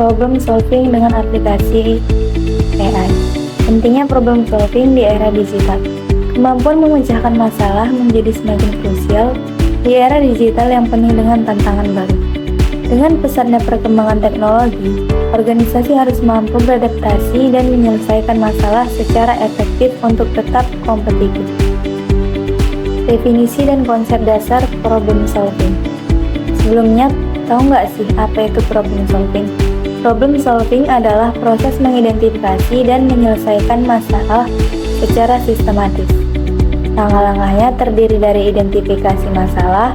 problem solving dengan aplikasi AI. Pentingnya problem solving di era digital. Kemampuan memecahkan masalah menjadi semakin krusial di era digital yang penuh dengan tantangan baru. Dengan pesatnya perkembangan teknologi, organisasi harus mampu beradaptasi dan menyelesaikan masalah secara efektif untuk tetap kompetitif. Definisi dan konsep dasar problem solving. Sebelumnya, tahu nggak sih apa itu problem solving? Problem solving adalah proses mengidentifikasi dan menyelesaikan masalah secara sistematis. Langkah-langkahnya terdiri dari identifikasi masalah,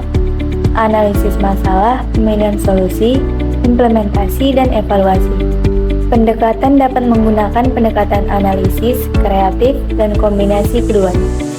analisis masalah, pemilihan solusi, implementasi, dan evaluasi. Pendekatan dapat menggunakan pendekatan analisis, kreatif, dan kombinasi keduanya.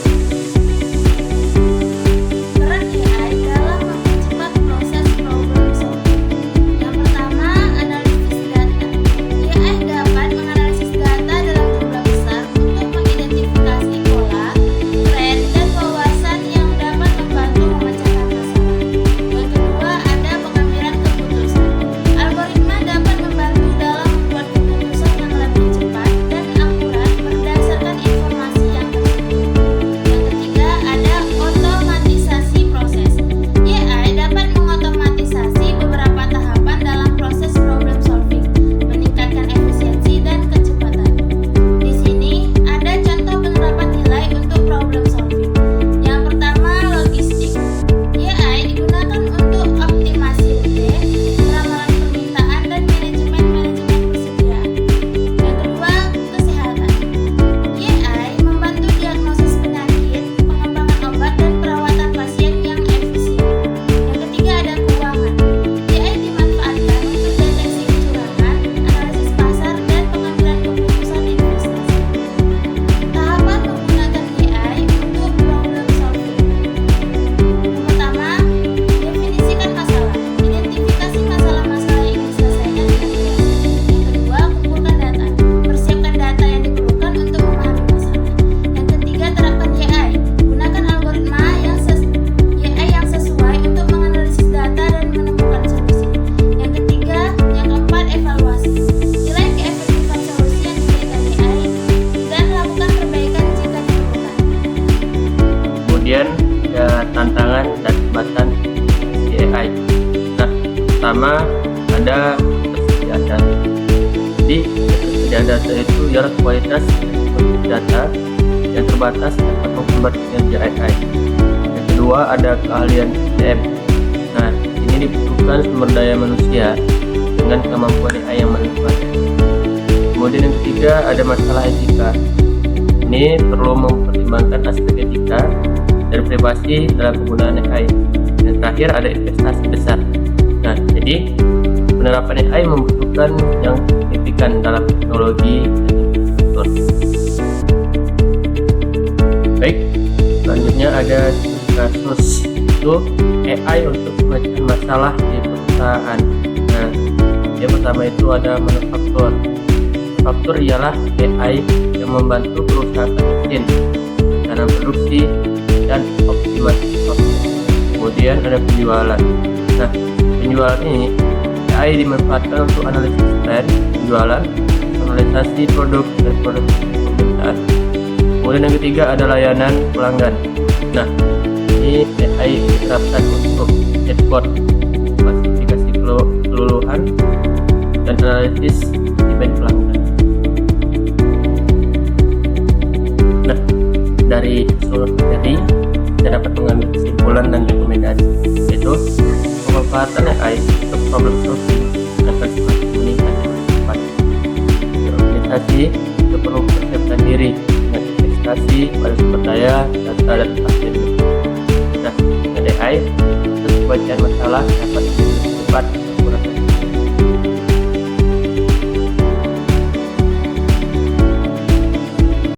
Kemudian ada tantangan dan hambatan di AI. Nah, pertama ada ketersediaan data. Jadi ketersediaan data itu ialah kualitas data yang terbatas dapat menghambat kinerja AI. Yang kedua ada keahlian SDM. Nah, ini dibutuhkan sumber daya manusia dengan kemampuan AI yang menentukan. Kemudian yang ketiga ada masalah etika. Ini perlu mempertimbangkan aspek etika dan privasi dalam penggunaan AI. Dan terakhir ada investasi besar. Nah, jadi penerapan AI membutuhkan yang signifikan dalam teknologi dan infrastruktur. Baik, selanjutnya ada kasus itu AI untuk memecahkan masalah di perusahaan. Nah, yang pertama itu ada manufaktur. Manufaktur ialah AI yang membantu perusahaan mesin dalam produksi dan optimasi proses. Kemudian ada penjualan. Nah, penjualan ini AI dimanfaatkan untuk analisis tren penjualan, analisasi produk dan produk permintaan. Kemudian yang ketiga ada layanan pelanggan. Nah, ini AI diterapkan untuk chatbot, klasifikasi keseluruhan dan analisis sentimen pelanggan. Nah, dari seluruh materi kita dapat mengambil kesimpulan dan rekomendasi, yaitu pemanfaatan AI untuk problem solving akan semakin meningkat dengan cepat. Organisasi itu perlu mempersiapkan diri dengan investasi pada sumber daya, data, dan pasien. Nah, dengan AI, untuk penyelesaian masalah dapat lebih cepat